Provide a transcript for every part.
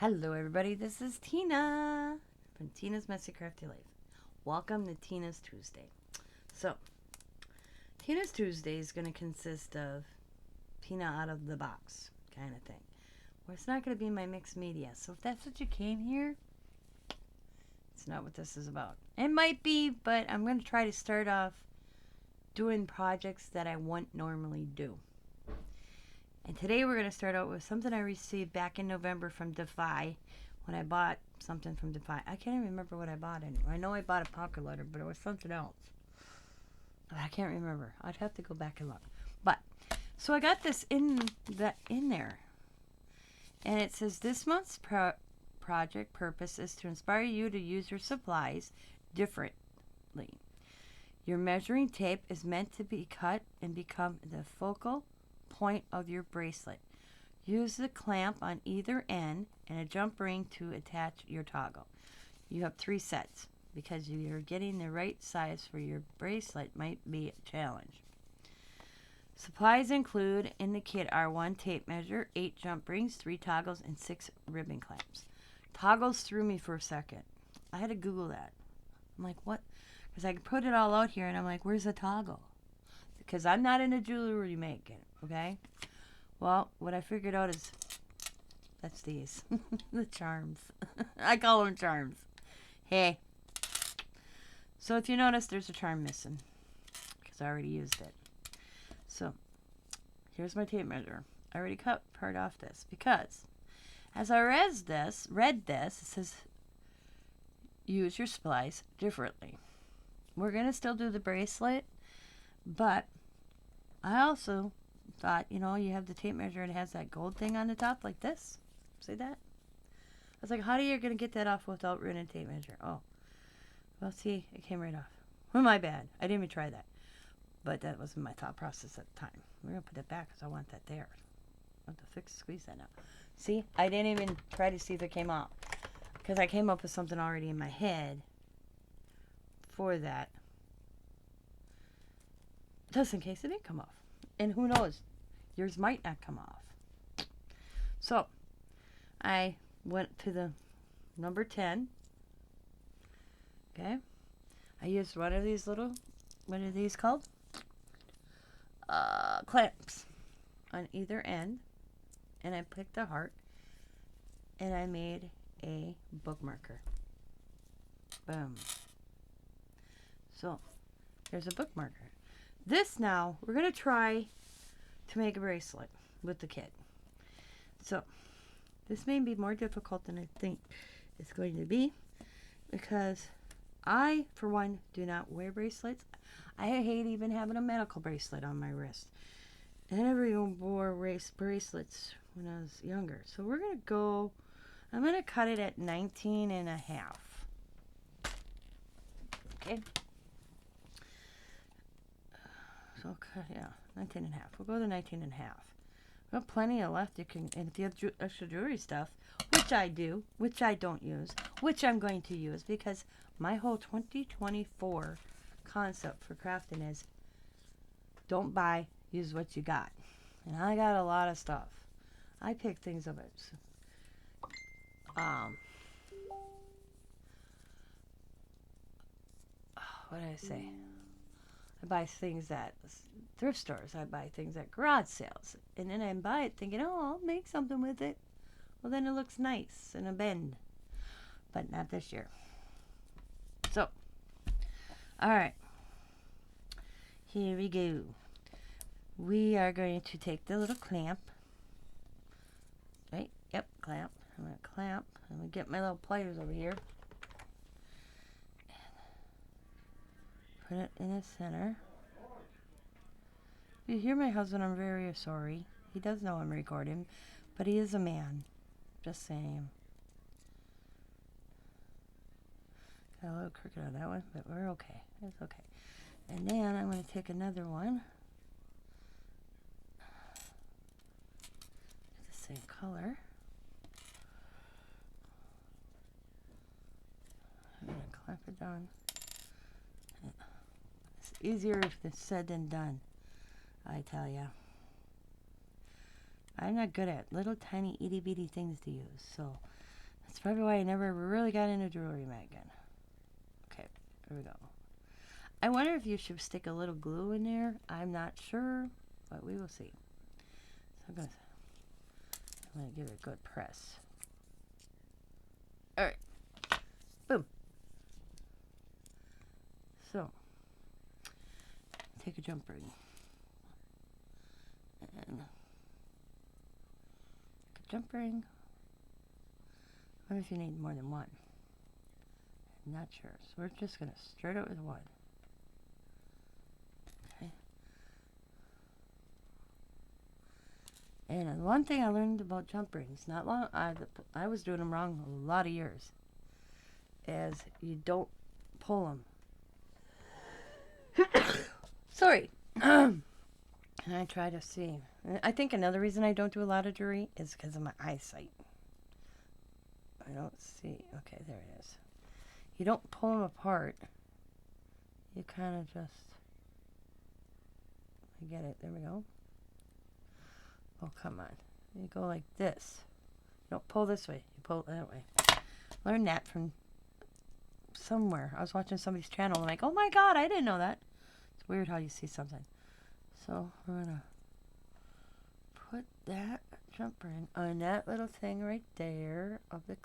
Hello, everybody. This is Tina from Tina's Messy Crafty Life. Welcome to Tina's Tuesday. So, Tina's Tuesday is going to consist of Tina out of the box kind of thing. Well, it's not going to be my mixed media. So, if that's what you came here, it's not what this is about. It might be, but I'm going to try to start off doing projects that I wouldn't normally do. And today we're going to start out with something I received back in November from Defy when I bought something from Defy. I can't even remember what I bought anymore. I know I bought a pocket letter, but it was something else. I can't remember. I'd have to go back and look. But so I got this in there, and it says this month's project purpose is to inspire you to use your supplies differently. Your measuring tape is meant to be cut and become the focal point of your bracelet. Use the clamp on either end and a jump ring to attach your toggle. You have 3 sets because you're getting the right size for your bracelet might be a challenge. Supplies include in the kit are 1 tape measure, 8 jump rings, 3 toggles, and 6 ribbon clamps. Toggles threw me for a second. I had to Google that. I'm like, what? Because I put it all out here and I'm like, where's the toggle? Because I'm not into jewelry making, okay? Well, what I figured out is that's these. The charms. I call them charms. Hey. So if you notice, there's a charm missing because I already used it. So here's my tape measure. I already cut part off this because as I read this, it says use your supplies differently. We're going to still do the bracelet, but I also thought, you have the tape measure and it has that gold thing on the top like this. See that? I was like, how are you going to get that off without ruining tape measure? Oh, well, see, it came right off. Well, my bad. I didn't even try that. But that wasn't my thought process at the time. We're going to put that back because I want that there. I have to squeeze that now. See, I didn't even try to see if it came off because I came up with something already in my head for that. Just in case it didn't come off. And who knows, yours might not come off. So I went to the number 10. Okay. I used one of these little, what are these called? Clamps on either end. And I picked a heart. And I made a bookmarker. Boom. So there's a bookmarker. This now, we're going to try to make a bracelet with the kit. So, this may be more difficult than I think it's going to be because I, for one, do not wear bracelets. I hate even having a medical bracelet on my wrist. And I never even wore bracelets when I was younger. So we're going to go, I'm going to cut it at 19 and a half. Okay. So, okay, yeah, 19 and a half. We'll go to 19 and a half. We have plenty of left. You can, and if you have extra jewelry stuff, which I do, which I don't use, which I'm going to use because my whole 2024 concept for crafting is don't buy, use what you got. And I got a lot of stuff. I pick things up. What did I say? I buy things at thrift stores. I buy things at garage sales. And then I buy it thinking, oh, I'll make something with it. Well, then it looks nice in a bend. But not this year. So, all right. Here we go. We are going to take the little clamp. Right? Yep, clamp. I'm going to clamp. I'm going to get my little pliers over here. Put it in the center. If you hear my husband, I'm very sorry. He does know I'm recording, but he is a man. Just saying. Got a little crooked on that one, but we're okay. It's okay. And then I'm going to take another one. The same color. I'm going to clamp it down. It's easier if it's said than done, I tell ya. I'm not good at little tiny itty bitty things to use, so That's probably why I never really got into jewelry again. Okay, here we go. I wonder if you should stick a little glue in there. I'm not sure, but we will see. So I'm gonna give it a good press. All right, boom. So take a jump ring and a jump ring. I wonder if you need more than one. I'm not sure. So we're just gonna start out with one. Okay. And one thing I learned about jump rings, not long, I was doing them wrong a lot of years, is you don't pull them. Sorry. And I try to see. I think another reason I don't do a lot of jewelry is because of my eyesight. I don't see. Okay, there it is. You don't pull them apart. You kind of just. I get it. There we go. Oh, come on. You go like this. You don't pull this way. You pull that way. Learned that from somewhere. I was watching somebody's channel. I'm like, oh my god, I didn't know that. It's weird how you see something. So we're gonna put that jump ring on that little thing right there of the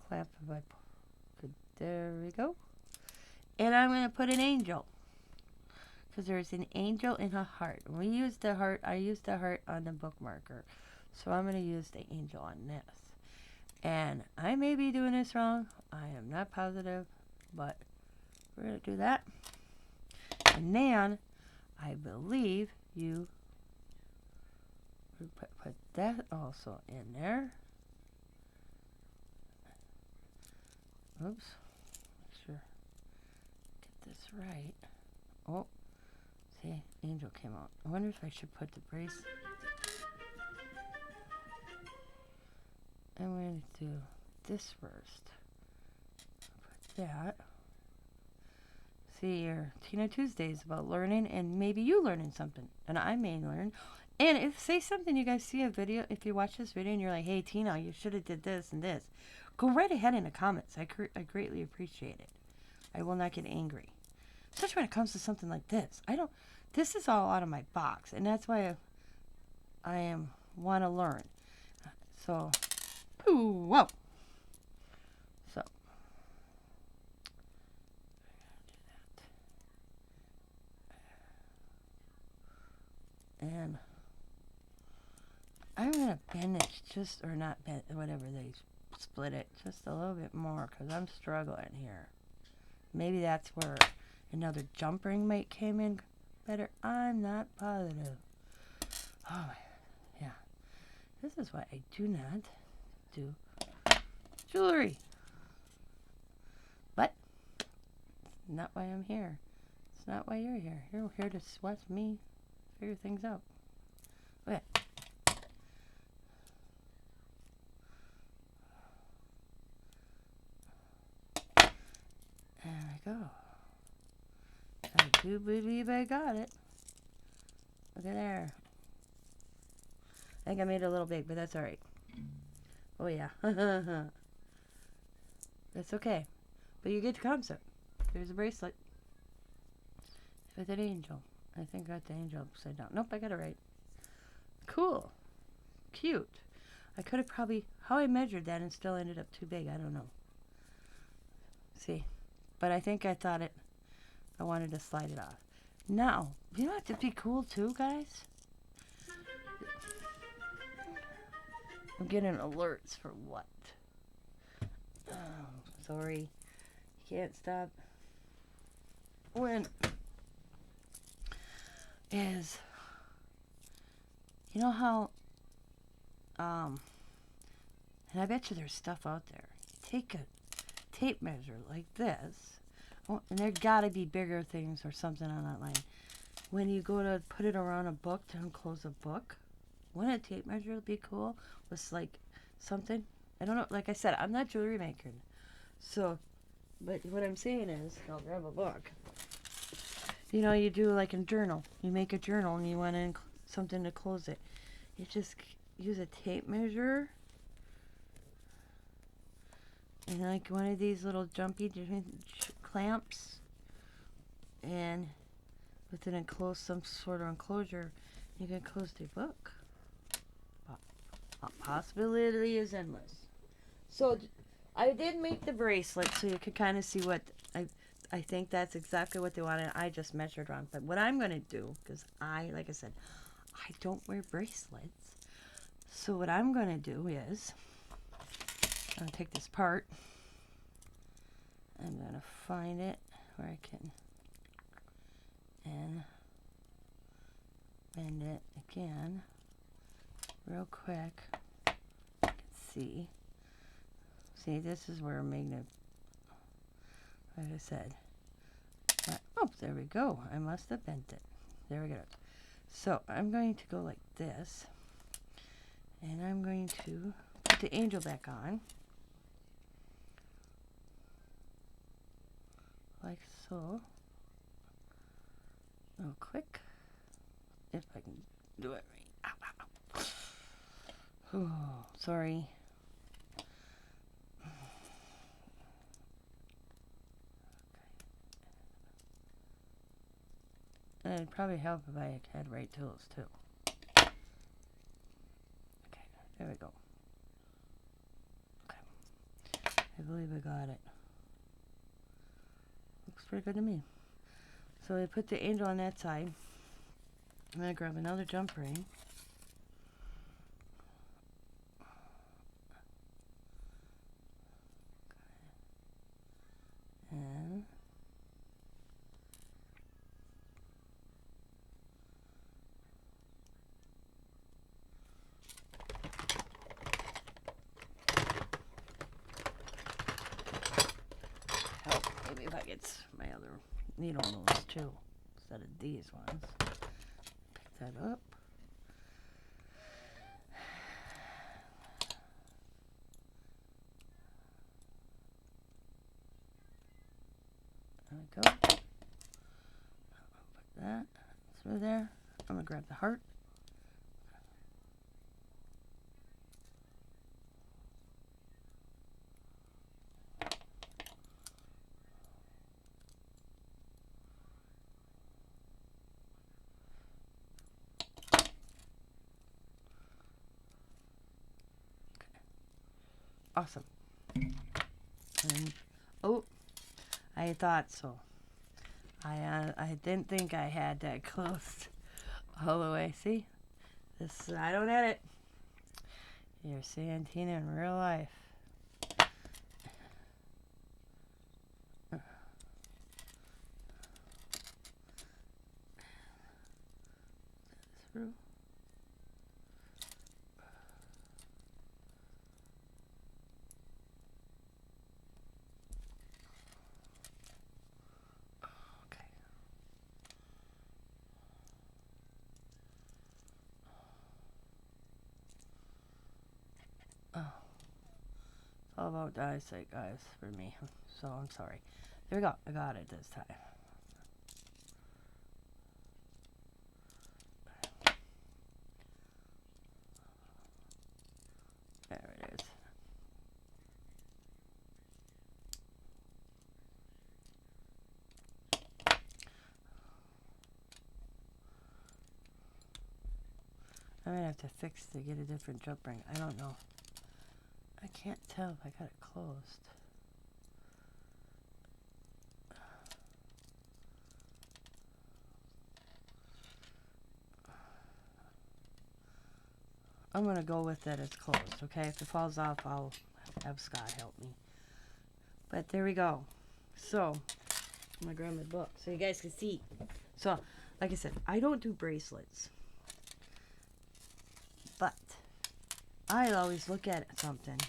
clamp. If I could, there we go. And I'm gonna put an angel, because there's an angel in a heart. We used the heart. I used the heart on the bookmarker, so I'm gonna use the angel on this. And I may be doing this wrong. I am not positive, but we're gonna do that. And then I believe you put that also in there. Oops. Make sure. Get this right. Oh, see, angel came out. I wonder if I should put the bracelet. I'm going to do this first. Put that. See, your Tina Tuesday is about learning, and maybe you learning something, and I may learn. And if say something, you guys see a video, if you watch this video and you're like, hey Tina, you should have did this and this, go right ahead in the comments. I greatly appreciate it. I will not get angry, especially when it comes to something like this. This is all out of my box, and that's why I want to learn. So, ooh, whoa. So. And I'm going to bend it just, or not bend, whatever they split it, just a little bit more, because I'm struggling here. Maybe that's where another jump ring might came in better. I'm not positive. Oh, yeah. This is why I do not do jewelry. But it's not why I'm here. It's not why you're here. You're here to watch me figure things out. Okay. There we go. I do believe I got it. Look at there. I think I made it a little big, but that's alright. Oh yeah. That's okay. But you get the concept. There's a bracelet with an angel. I think I got the angel upside down. Nope, I got it right. Cool. Cute. I could have probably, how I measured that and still ended up too big, I don't know. See? But I think I thought it, I wanted to slide it off. Now, you know what would be cool too, guys? I'm getting alerts for what? Oh, sorry. Can't stop. When is, you know how, and I bet you there's stuff out there. Take a tape measure like this, oh, and there gotta be bigger things or something on that line. When you go to put it around a book to enclose a book, wouldn't a tape measure be cool? With like something, I don't know, like I said, I'm not jewelry maker, so, but what I'm saying is, I'll grab a book. You know, you do like a journal. You make a journal and you want something to close it. You just use a tape measure and like one of these little jumpy clamps, and with an enclosed, some sort of enclosure, you can close the book. Possibility is endless. So I did make the bracelet so you could kind of see what I think that's exactly what they wanted. I just measured wrong. But what I'm going to do, because like I said, I don't wear bracelets. So what I'm going to do is, I'm going to take this part. I'm going to find it where I can, and bend it again real quick. You can see. See, this is where a magnet, like I said. Oh, there we go. I must have bent it. There we go. So I'm going to go like this, and I'm going to put the angel back on, like so. Real quick, if I can do it right. Ow, ow, ow. Oh, sorry. And it'd probably help if I had right tools too. Okay, there we go. Okay, I believe I got it. Looks pretty good to me. So I put the angel on that side. I'm going to grab another jump ring. And help, maybe if I get my other needle nose too, instead of these ones. Pick that up. There we go. Put that through there. I'm going to grab the heart. Awesome. And, oh, I thought so. I didn't think I had that close all the way. See? This, I don't edit. You're seeing Tina in real life. Through. Oh, it's all about the eyesight, guys, for me. So I'm sorry. There we go. I got it this time. There it is. I might have to fix to get a different jump ring. I don't know. I can't tell if I got it closed. I'm going to go with that it's closed, okay? If it falls off, I'll have Scott help me. But there we go. So, I'm going to grab my book so you guys can see. So, like I said, I don't do bracelets. But I always look at something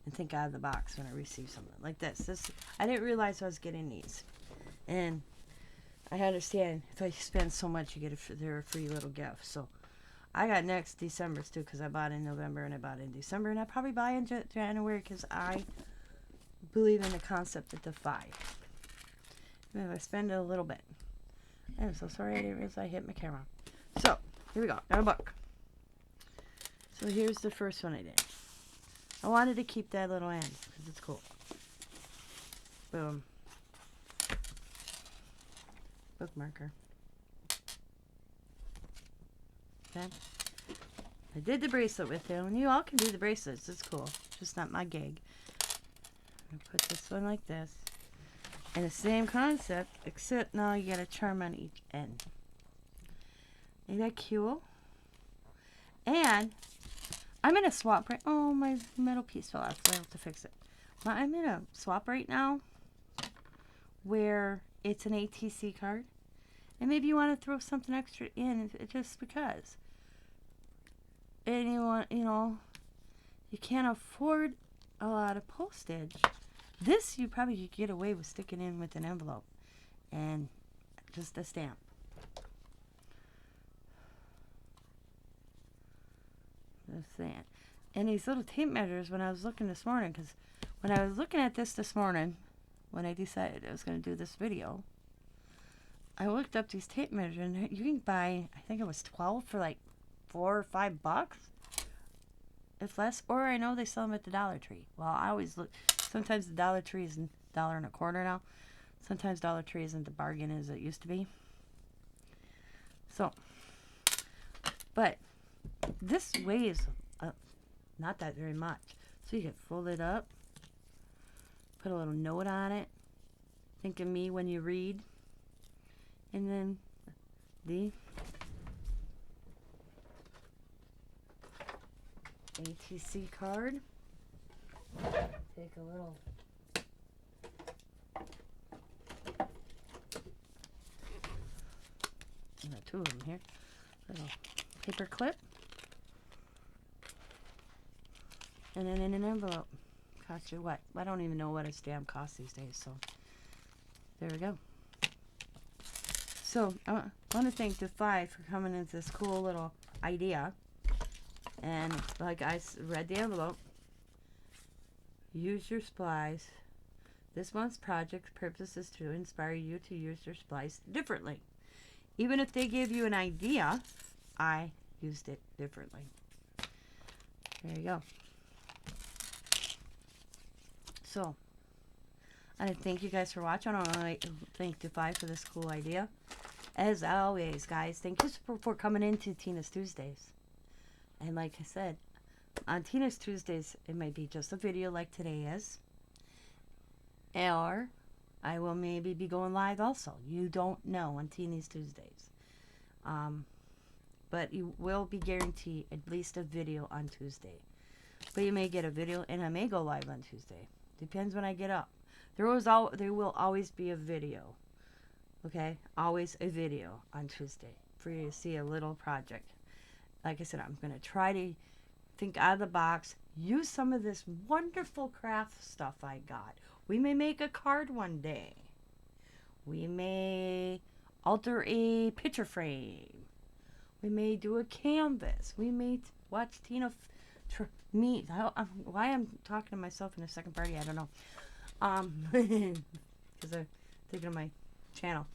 and think out of the box when I receive something like this. I didn't realize I was getting these. And I understand if I spend so much, you get they're a free little gift. So, I got next December's too because I bought in November and I bought in December. And I probably buy in January because I believe in the concept of the 5. If I spend a little bit. I'm so sorry I didn't realize I hit my camera. So, here we go. Got a book. So here's the first one I did. I wanted to keep that little end because it's cool. Boom. Bookmarker. Okay. I did the bracelet with him, and you all can do the bracelets. It's cool. Just not my gig. I put this one like this. And the same concept, except now you get a charm on each end. Ain't that cool? And I'm in a swap right. Oh, my metal piece fell off, so I have to fix it. Well, I'm in a swap right now where it's an ATC card. And maybe you want to throw something extra in just because. And you want, you can't afford a lot of postage. This you probably could get away with sticking in with an envelope and just a stamp. Just saying. And these little tape measures, when I was looking this morning, because when I was looking at this morning, when I decided I was going to do this video, I looked up these tape measures, and you can buy, I think it was 12 for like $4 or $5, if less. Or I know they sell them at the Dollar Tree. Well, I always look. Sometimes the Dollar Tree is $1.25 now. Sometimes Dollar Tree isn't the bargain as it used to be. So, but this weighs not that very much. So you can fold it up, put a little note on it. Think of me when you read. And then the ATC card. Take a little two of them here. Little paper clip. And then in an envelope. Cost you what? I don't even know what a stamp costs these days, so there we go. So I want to thank Defy for coming into this cool little idea. And like I read the envelope, use your supplies. This month's project's purpose is to inspire you to use your supplies differently. Even if they gave you an idea, I used it differently. There you go. So, I want to thank you guys for watching. I want to thank Defy for this cool idea. As always, guys, thank you for coming into Tina's Tuesdays. And like I said, on Tina's Tuesdays, it might be just a video like today is. Or I will maybe be going live also. You don't know on Tina's Tuesdays. But you will be guaranteed at least a video on Tuesday. But you may get a video, and I may go live on Tuesday. Depends when I get up. There will always be a video. Okay? Always a video on Tuesday for you to see a little project. Like I said, I'm going to try to think out of the box. Use some of this wonderful craft stuff I got. We may make a card one day. We may alter a picture frame. We may do a canvas. We may watch Tina meet. Why I'm talking to myself in a second party, I don't know. Because I'm thinking of my channel.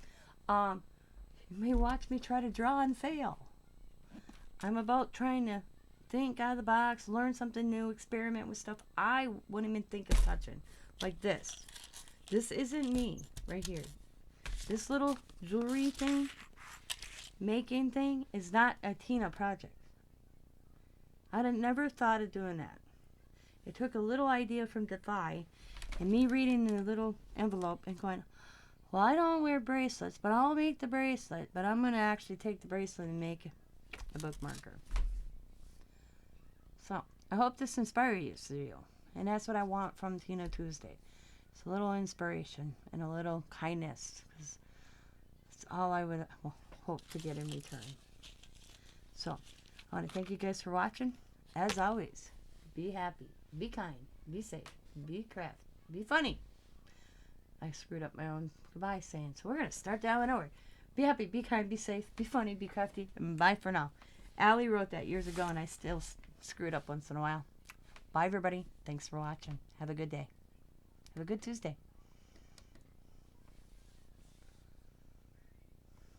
You may watch me try to draw and fail. I'm about trying to think out of the box, learn something new, experiment with stuff I wouldn't even think of touching. Like this. This isn't me right here. This little jewelry thing, making thing, is not a Tina project. I'd have never thought of doing that. It took a little idea from Defy and me reading the little envelope and going, well, I don't wear bracelets, but I'll make the bracelet. But I'm going to actually take the bracelet and make a bookmarker. So, I hope this inspires you. And that's what I want from Tina Tuesday. It's a little inspiration and a little kindness. Because it's all I would hope to get in return. So, I want to thank you guys for watching. As always, be happy, be kind, be safe, be crafty, be funny. I screwed up my own goodbye saying, so we're going to start down and over. Be happy, be kind, be safe, be funny, be crafty, and bye for now. Allie wrote that years ago, and I still screw it up once in a while. Bye, everybody. Thanks for watching. Have a good day. Have a good Tuesday.